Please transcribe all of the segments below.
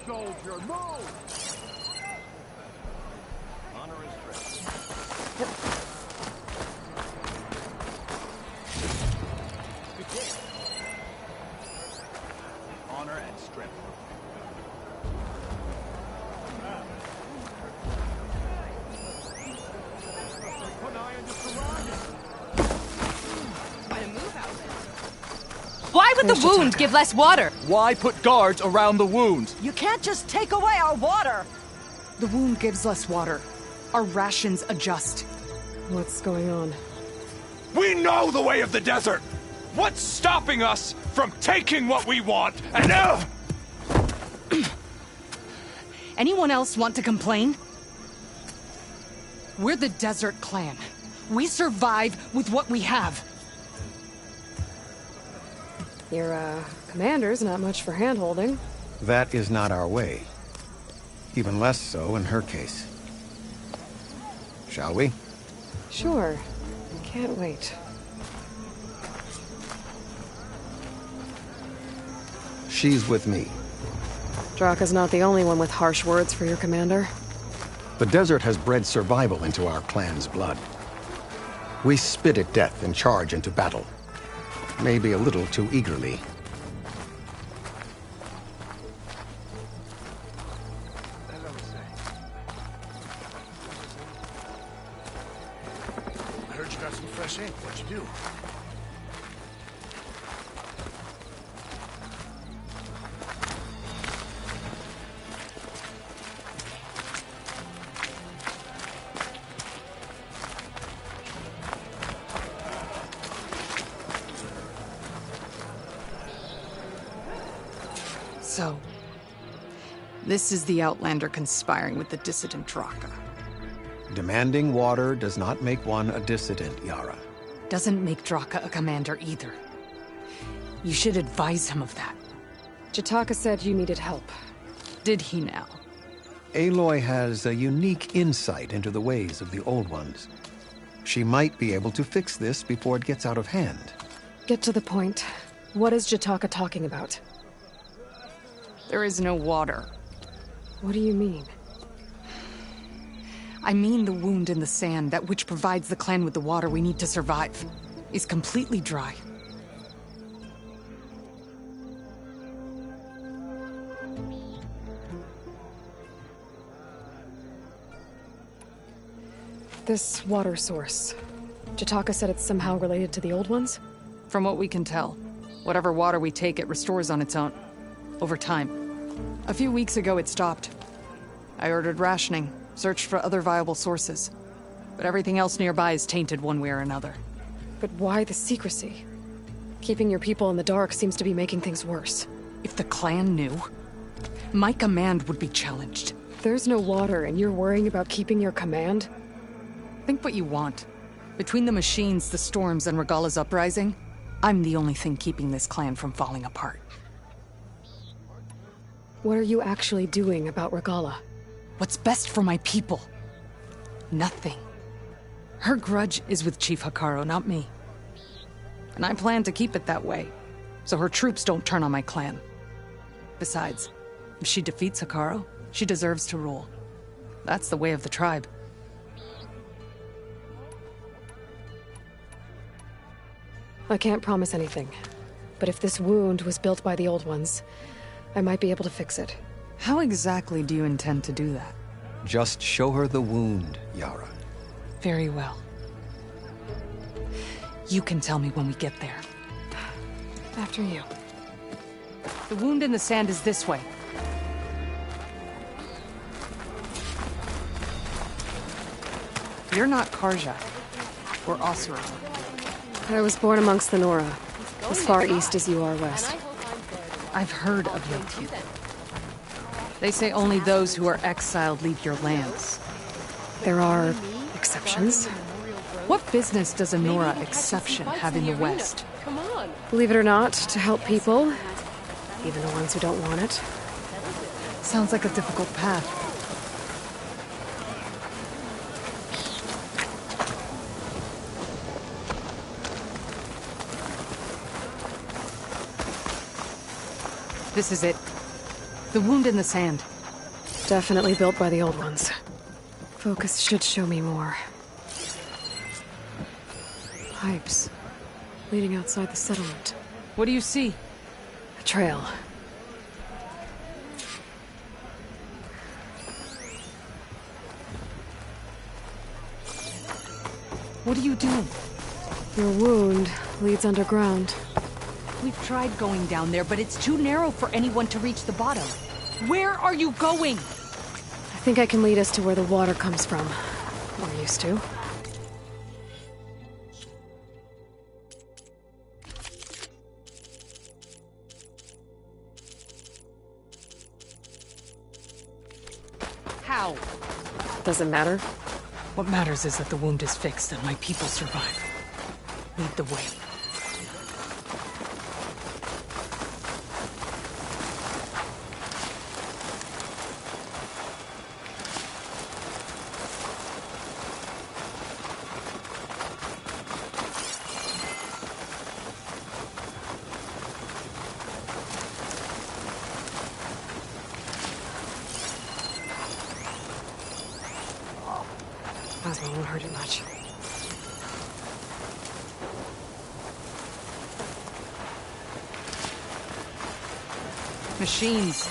soldier, move! Honor is ready. Good day. Honor and strength. Put an eye on your surroundings! Why would the wound give less water? Why put guards around the wound? You can't just take away our water! The wound gives less water. Our rations adjust. What's going on? We know the way of the desert! What's stopping us from taking what we want and Anyone else want to complain? We're the Desert Clan. We survive with what we have. Your, commander's not much for hand-holding. That is not our way. Even less so in her case. Shall we? Sure. Can't wait. She's with me. Draka's not the only one with harsh words for your commander. The desert has bred survival into our clan's blood. We spit at death and charge into battle. Maybe a little too eagerly. I heard you got some fresh ink. What'd you do? So, this is the Outlander conspiring with the dissident Draka. Demanding water does not make one a dissident, Yara. Doesn't make Draka a commander either. You should advise him of that. Jataka said you needed help. Did he now? Aloy has a unique insight into the ways of the Old Ones. She might be able to fix this before it gets out of hand. Get to the point. What is Jataka talking about? There is no water. What do you mean? I mean the wound in the sand, that which provides the clan with the water we need to survive, is completely dry. This water source. Jataka said it's somehow related to the Old Ones? From what we can tell, whatever water we take, it restores on its own. Over time. A few weeks ago, it stopped. I ordered rationing, searched for other viable sources. But everything else nearby is tainted one way or another. But why the secrecy? Keeping your people in the dark seems to be making things worse. If the clan knew, my command would be challenged. There's no water and you're worrying about keeping your command? Think what you want. Between the machines, the storms, and Regala's uprising, I'm the only thing keeping this clan from falling apart. What are you actually doing about Regala? What's best for my people? Nothing. Her grudge is with Chief Hikaru, not me. And I plan to keep it that way, so her troops don't turn on my clan. Besides, if she defeats Hikaru, she deserves to rule. That's the way of the tribe. I can't promise anything, but if this wound was built by the Old Ones, I might be able to fix it. How exactly do you intend to do that? Just show her the wound, Yara. Very well. You can tell me when we get there. After you. The wound in the sand is this way. You're not Karja, or Osira. I was born amongst the Nora, as far east as you are west. I've heard of your people. They say only those who are exiled leave your lands. There are exceptions. What business does a Nora exception have in the West? Believe it or not, to help people, even the ones who don't want it. Sounds like a difficult path. This is it. The wound in the sand. Definitely built by the old ones. Focus should show me more. Pipes. Leading outside the settlement. What do you see? A trail. What are you doing? Your wound leads underground. We've tried going down there, but it's too narrow for anyone to reach the bottom. Where are you going? I think I can lead us to where the water comes from. Or used to. How? Doesn't matter. What matters is that the wound is fixed and my people survive. Lead the way. Plasma won't hurt it much. Machines.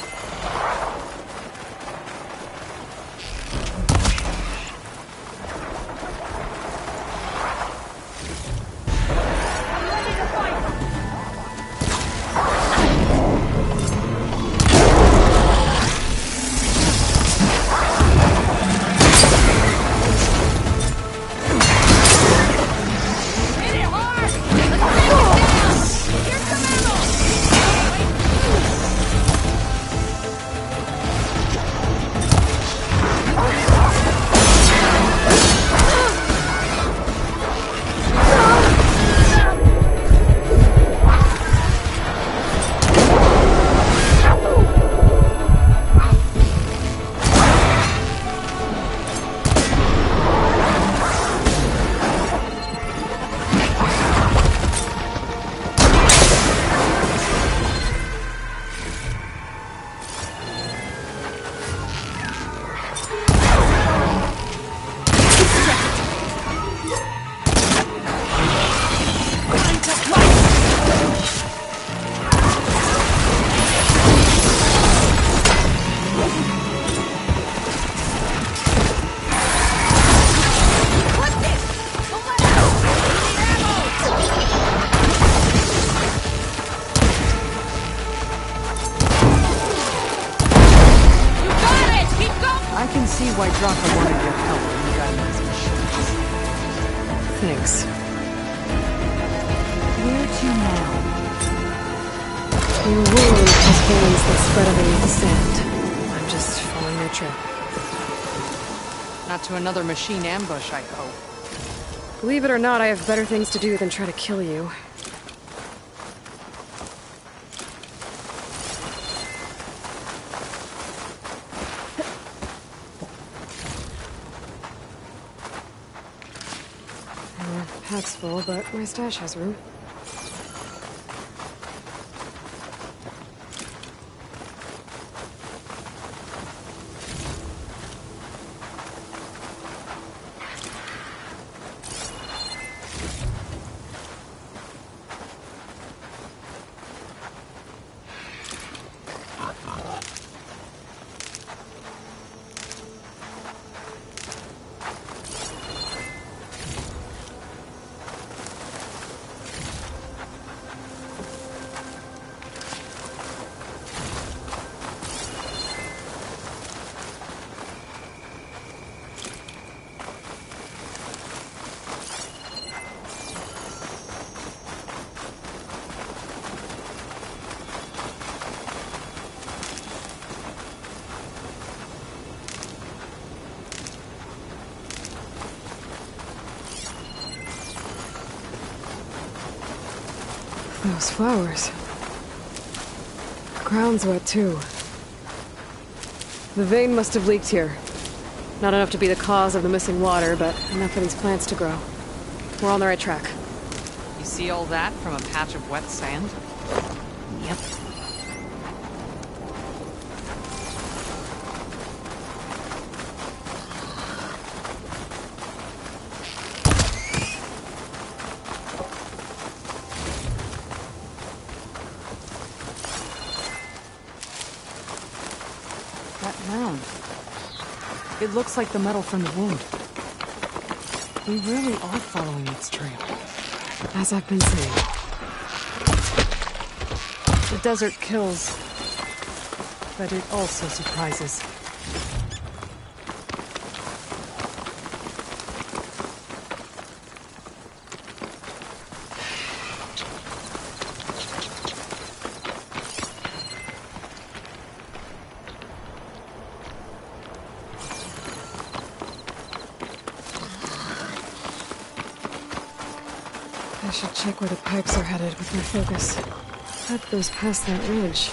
I can see why Draka wanted your help when you got into his machines. Thanks. Where to now? Your wound has veins that spread underneath the sand. I'm just following your trail. Not to another machine ambush, I hope. Believe it or not, I have better things to do than try to kill you. Pack's full, but my stash has room. Those flowers. The ground's wet too. The vein must have leaked here. Not enough to be the cause of the missing water, but enough for these plants to grow. We're on the right track. You see all that from a patch of wet sand? Yep. ground. It looks like the metal from the wound. We really are following its trail. As I've been saying. The desert kills, but it also surprises. I should check where the pipes are headed with my focus. That goes past that ridge.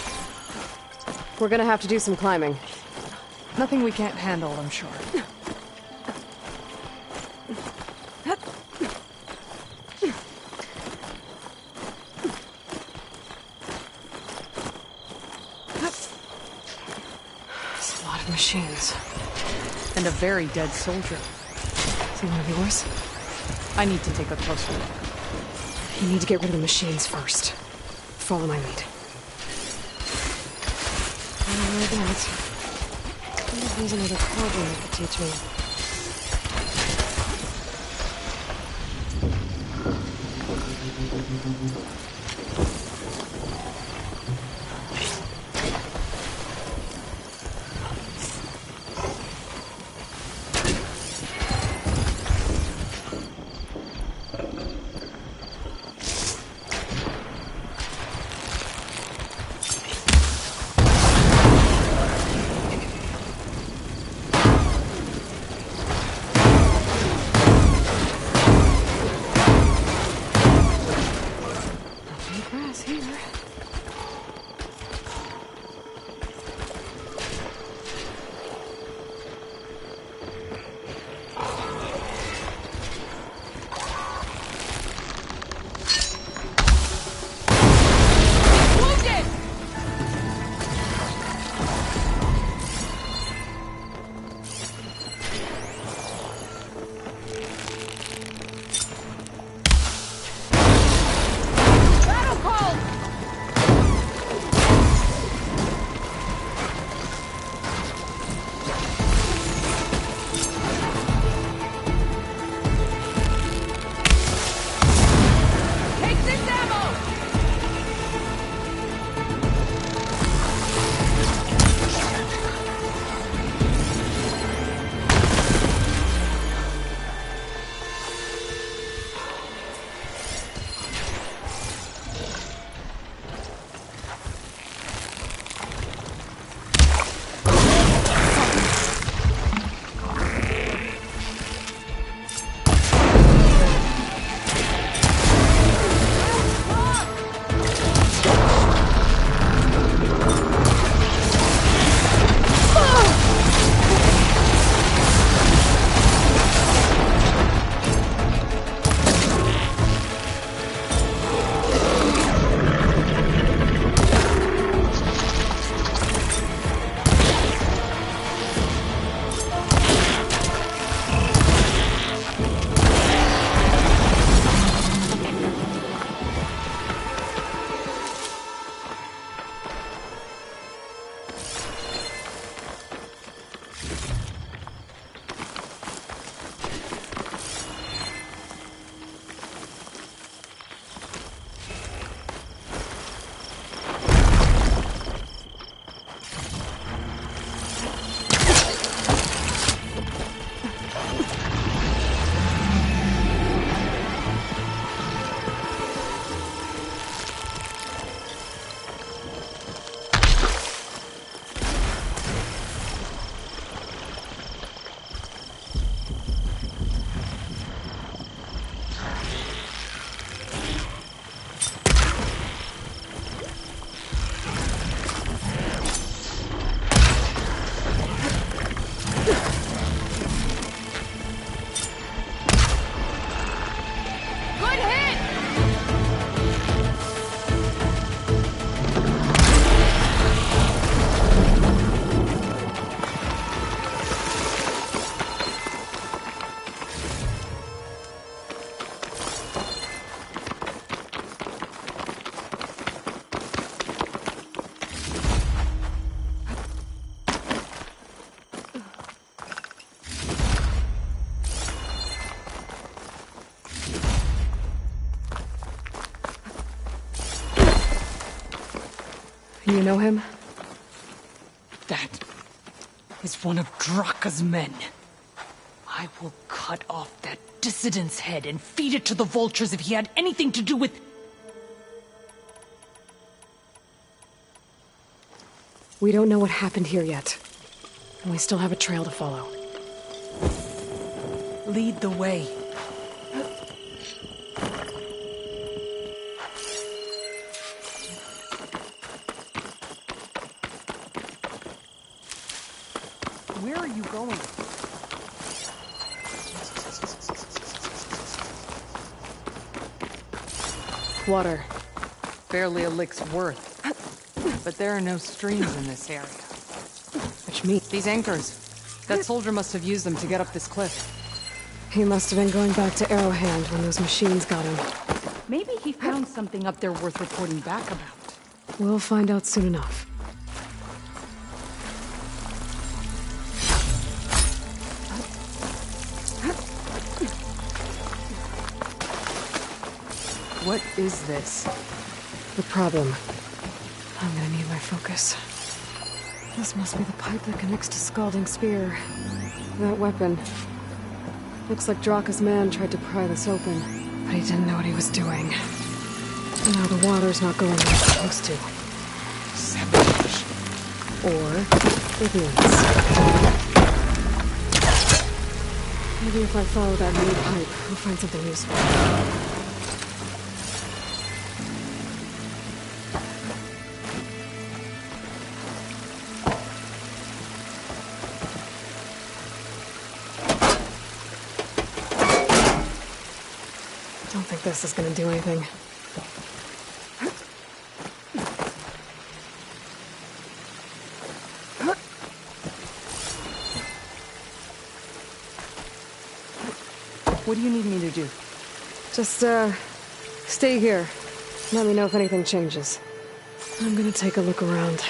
We're gonna have to do some climbing. Nothing we can't handle, I'm sure. There's a lot of machines. And a very dead soldier. Is he one of yours? I need to take a closer look. You need to get rid of the machines first. Follow my lead. I don't know that. I wonder if there's another problem you could teach me. You know him? That is one of Draka's men. I will cut off that dissident's head and feed it to the vultures if he had anything to do with... We don't know what happened here yet. And we still have a trail to follow. Lead the way. Where are you going? Water. Barely a lick's worth. But there are no streams in this area. Which means These anchors. That soldier must have used them to get up this cliff. he must have been going back to Arrowhand when those machines got him. Maybe he found something up there worth reporting back about. We'll find out soon enough. What is this? The problem. I'm gonna need my focus. This must be the pipe that connects to Scalding Spear. That weapon. Looks like Draka's man tried to pry this open, but he didn't know what he was doing. And now the water's not going where it's supposed to. Sabotage. Or ignorance. Maybe if I follow that main pipe, we'll find something useful. Don't think this is gonna do anything. What do you need me to do? Just, stay here. Let me know if anything changes. I'm gonna take a look around.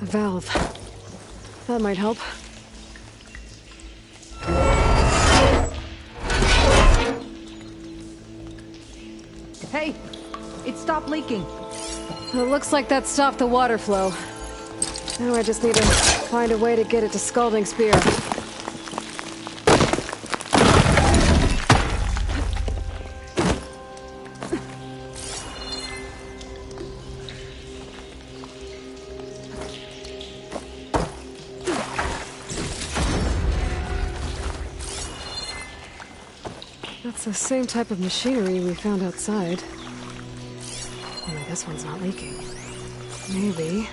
A valve. That might help. Hey! It stopped leaking. It looks like that stopped the water flow. Now I just need to find a way to get it to Scalding Spear. That's the same type of machinery we found outside. Only this one's not leaking. Maybe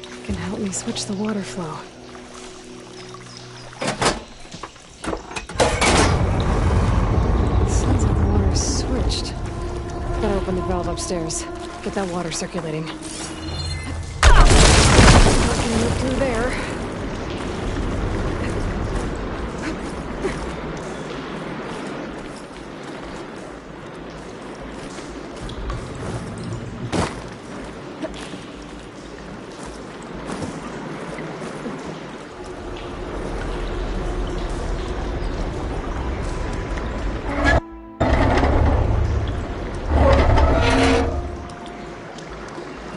it can help me switch the water flow. Sounds like the water's switched. Gotta open the valve upstairs. Get that water circulating. Not gonna get through there.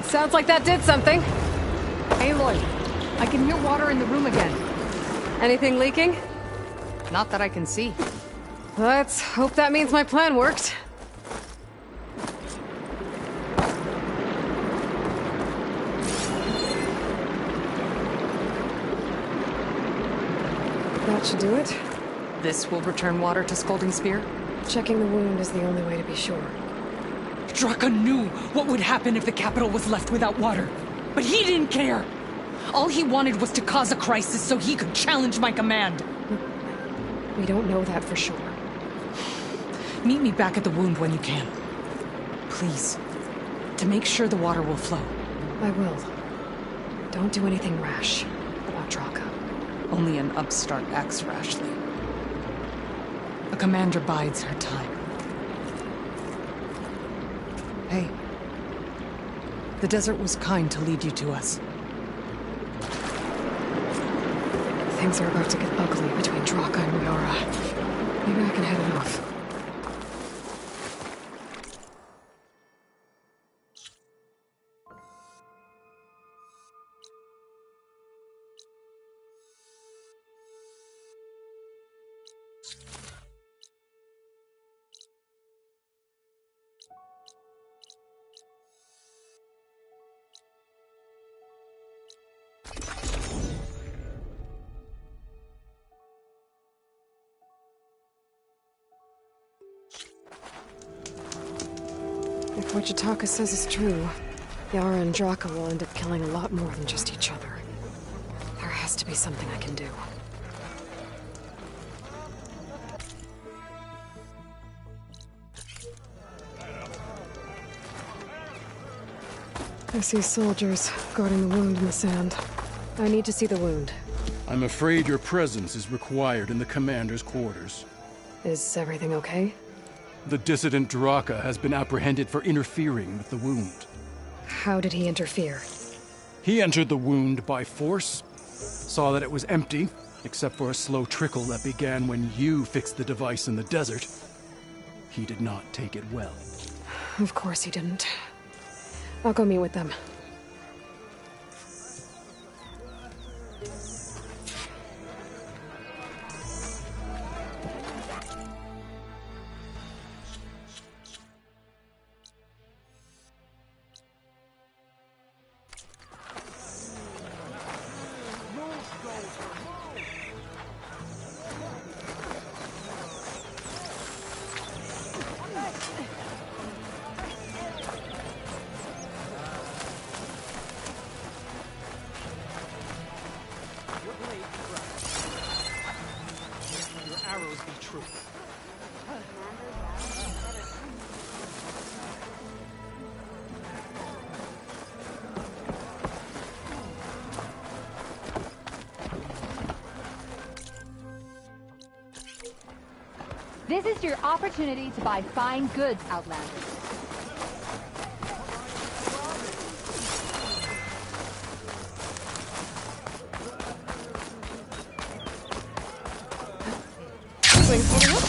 Sounds like that did something. Aloy, I can hear water in the room again. Anything leaking? Not that I can see. Let's hope that means my plan worked. That should do it. This will return water to Scalding Spear? Checking the wound is the only way to be sure. Draka knew what would happen if the capital was left without water. But he didn't care. All he wanted was to cause a crisis so he could challenge my command. We don't know that for sure. Meet me back at the wound when you can. Please. To make sure the water will flow. I will. Don't do anything rash about Draka. Only an upstart acts rashly. A commander bides her time. Hey. The desert was kind to lead you to us. Things are about to get ugly between Draka and Riora. Maybe I can head If what Yutaka says is true, Yara and Draka will end up killing a lot more than just each other. There has to be something I can do. I see soldiers guarding the wound in the sand. I need to see the wound. I'm afraid your presence is required in the commander's quarters. Is everything okay? The dissident Draka has been apprehended for interfering with the wound. How did he interfere? He entered the wound by force, saw that it was empty, except for a slow trickle that began when you fixed the device in the desert. He did not take it well. Of course he didn't. I'll go meet with them. This is your opportunity to buy fine goods, Outlanders. Swing for you.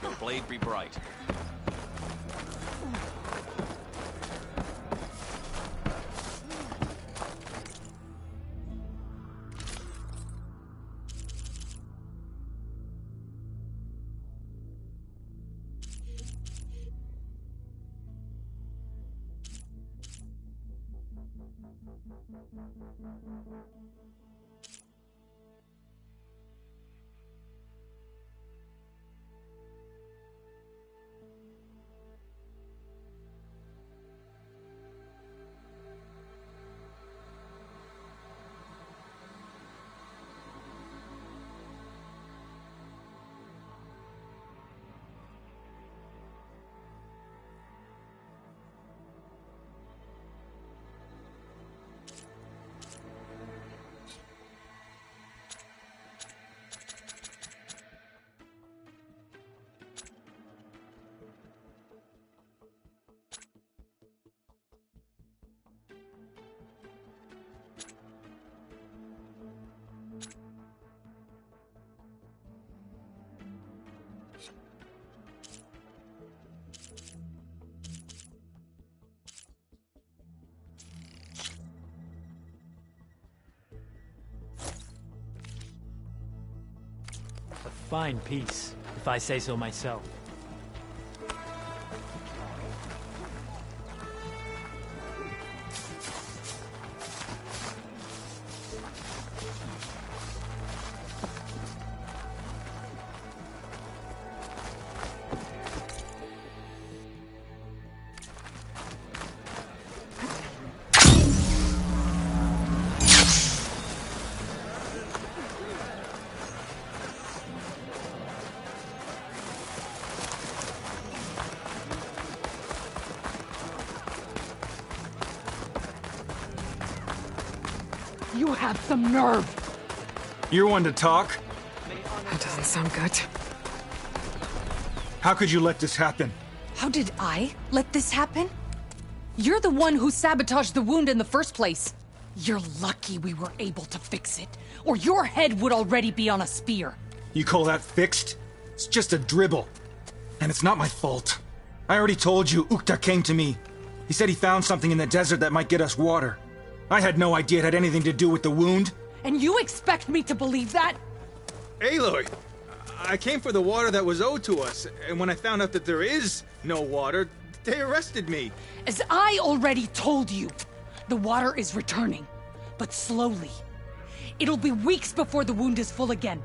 Your blade be bright. A fine piece, if I say so myself. You have some nerve! You're one to talk? That doesn't sound good. How could you let this happen? How did I let this happen? You're the one who sabotaged the wound in the first place. You're lucky we were able to fix it, or your head would already be on a spear. You call that fixed? It's just a dribble. And it's not my fault. I already told you, Ukta came to me. He said he found something in the desert that might get us water. I had no idea it had anything to do with the wound. And you expect me to believe that? Aloy, I came for the water that was owed to us, and when I found out that there is no water, they arrested me. As I already told you, the water is returning, but slowly. It'll be weeks before the wound is full again.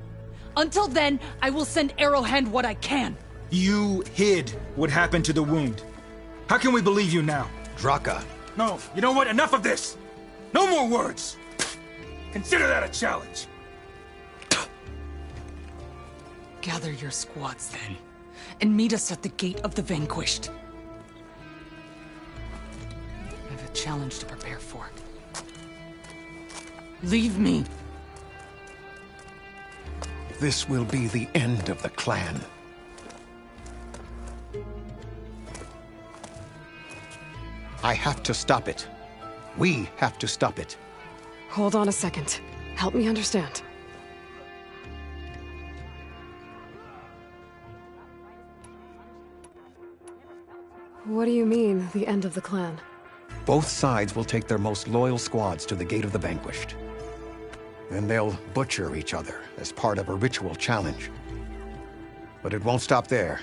Until then, I will send Arrowhand what I can. You hid what happened to the wound. How can we believe you now? Draka. No, you know what? Enough of this! No more words! Consider that a challenge! Gather your squads then, and meet us at the Gate of the Vanquished. I have a challenge to prepare for. Leave me. This will be the end of the clan. I have to stop it. We have to stop it. Hold on a second. Help me understand. What do you mean, the end of the clan? Both sides will take their most loyal squads to the Gate of the Vanquished. Then they'll butcher each other as part of a ritual challenge. But it won't stop there.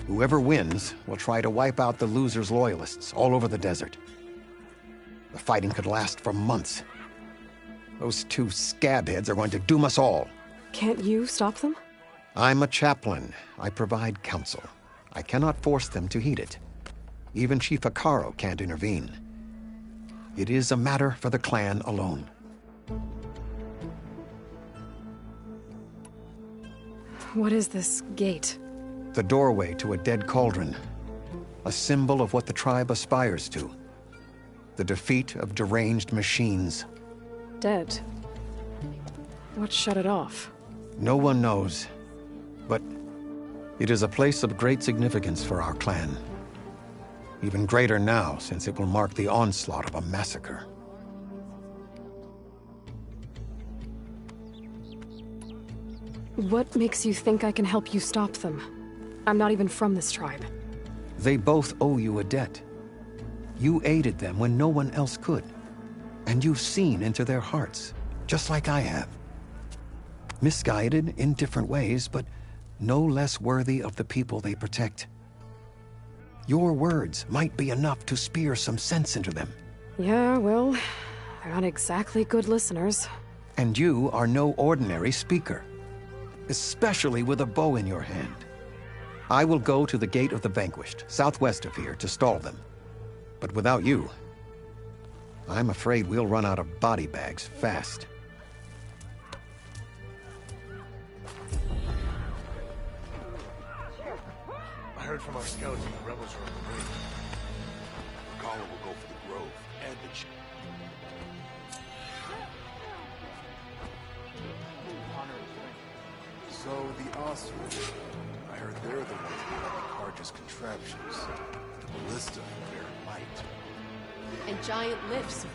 Whoever wins will try to wipe out the loser's loyalists all over the desert. The fighting could last for months. Those two scabheads are going to doom us all. Can't you stop them? I'm a chaplain. I provide counsel. I cannot force them to heed it. Even Chief Hikaro can't intervene. It is a matter for the clan alone. What is this gate? The doorway to a dead cauldron. A symbol of what the tribe aspires to. The defeat of deranged machines. Dead. What shut it off? No one knows. But it is a place of great significance for our clan. Even greater now, since it will mark the onslaught of a massacre. What makes you think I can help you stop them? I'm not even from this tribe. They both owe you a debt. You aided them when no one else could. And you've seen into their hearts, just like I have. Misguided in different ways, but no less worthy of the people they protect. Your words might be enough to spear some sense into them. Yeah, well, they're not exactly good listeners. And you are no ordinary speaker. Especially with a bow in your hand. I will go to the Gate of the Vanquished, southwest of here, to stall them. But without you, I'm afraid we'll run out of body bags fast. I heard from our scouts that the rebels are on the way. Carl will go for the Grove and the ship. So the Osprey, I heard they're the ones behind the Carter's contraptions. The ballista for their might. And giant lifts.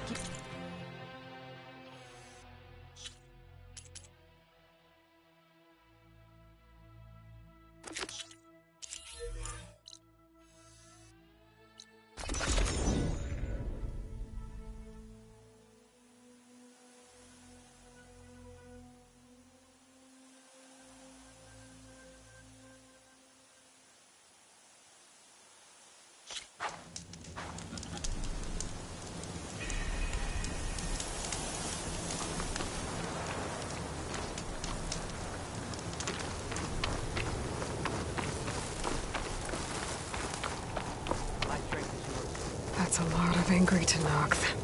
That's a lot of angry Tenakth.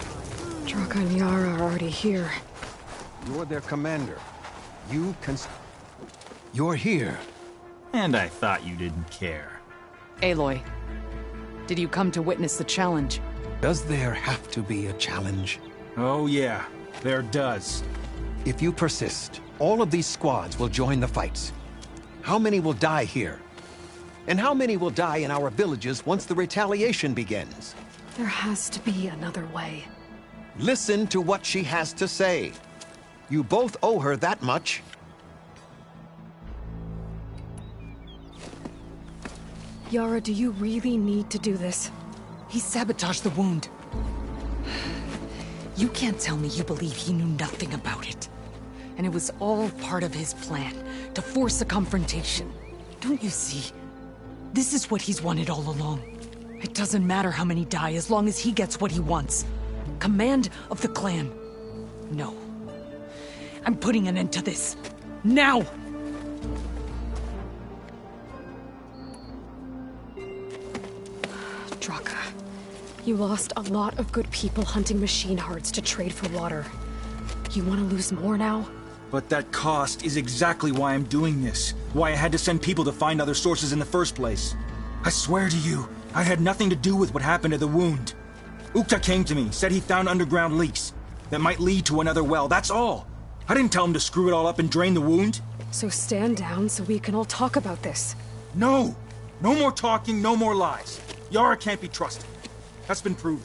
Draka and Yara are already here. You're their commander. You're here. And I thought you didn't care. Aloy, did you come to witness the challenge? Does there have to be a challenge? Oh yeah, there does. If you persist, all of these squads will join the fights. How many will die here? And how many will die in our villages once the retaliation begins? There has to be another way. Listen to what she has to say. You both owe her that much. Yara, do you really need to do this? He sabotaged the wound. You can't tell me you believe he knew nothing about it. And it was all part of his plan, to force a confrontation. Don't you see? This is what he's wanted all along. It doesn't matter how many die as long as he gets what he wants. Command of the clan. No. I'm putting an end to this. Now! Draka, you lost a lot of good people hunting machine hearts to trade for water. You want to lose more now? But that cost is exactly why I'm doing this. Why I had to send people to find other sources in the first place. I swear to you, I had nothing to do with what happened to the wound. Ukta came to me, said he found underground leaks that might lead to another well, that's all. I didn't tell him to screw it all up and drain the wound. So stand down so we can all talk about this. No! No more talking, no more lies. Yara can't be trusted. That's been proven.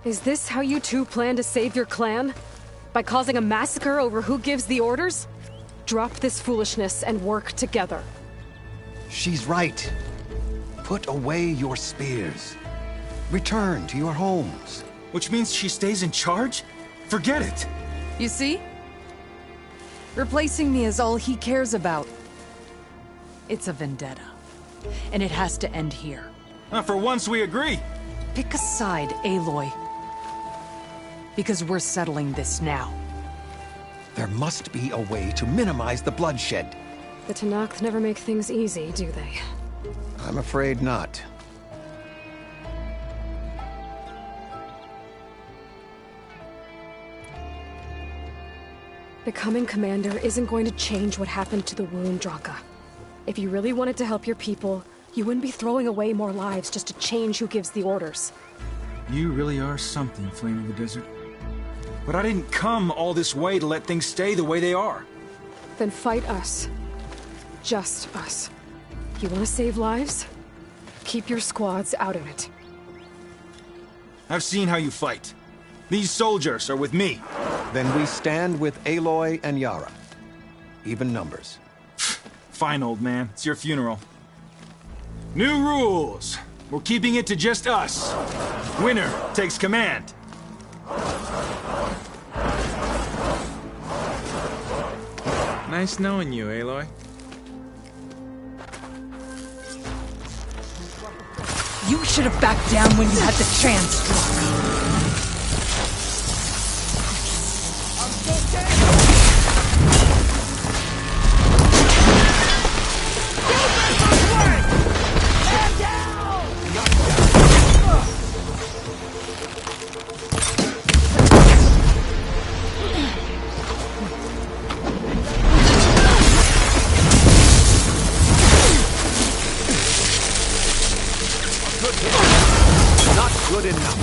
Is this how you two plan to save your clan? By causing a massacre over who gives the orders? Drop this foolishness and work together. She's right. Put away your spears. Return to your homes. Which means she stays in charge? Forget it! You see? Replacing me is all he cares about. It's a vendetta. And it has to end here. For once we agree. Pick a side, Aloy. Because we're settling this now. There must be a way to minimize the bloodshed. The Tanakh never make things easy, do they? I'm afraid not. Becoming commander isn't going to change what happened to the wound, Draka. If you really wanted to help your people, you wouldn't be throwing away more lives just to change who gives the orders. You really are something, Flame of the Desert. But I didn't come all this way to let things stay the way they are. Then fight us. Just us. You want to save lives? Keep your squads out of it. I've seen how you fight. These soldiers are with me. Then we stand with Aloy and Yara. Even numbers. Fine, old man. It's your funeral. New rules. We're keeping it to just us. Winner takes command. Nice knowing you, Aloy. You should have backed down when you had the chance, Draka. Not good enough.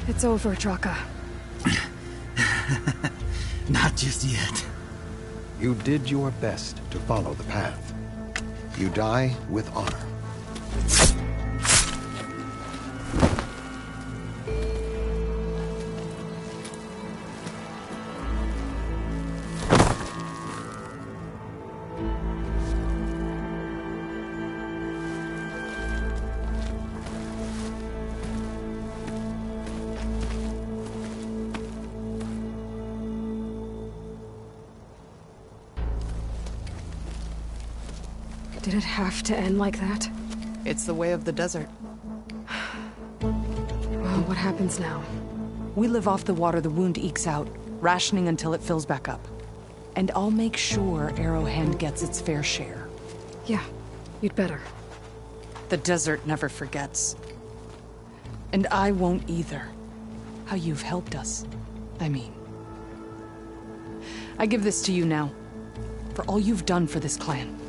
It's over, Draka. Not just yet. You did your best to follow the path. You die with honor. Did it have to end like that? It's the way of the desert. Well, what happens now? We live off the water the wound ekes out, rationing until it fills back up. And I'll make sure Arrowhand gets its fair share. Yeah, you'd better. The desert never forgets. And I won't either. How you've helped us, I mean. I give this to you now, for all you've done for this clan.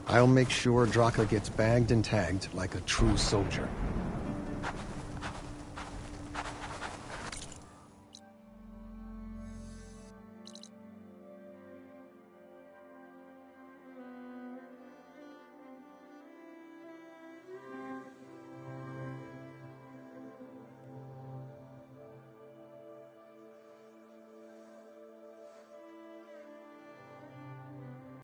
I'll make sure Draka gets bagged and tagged like a true soldier.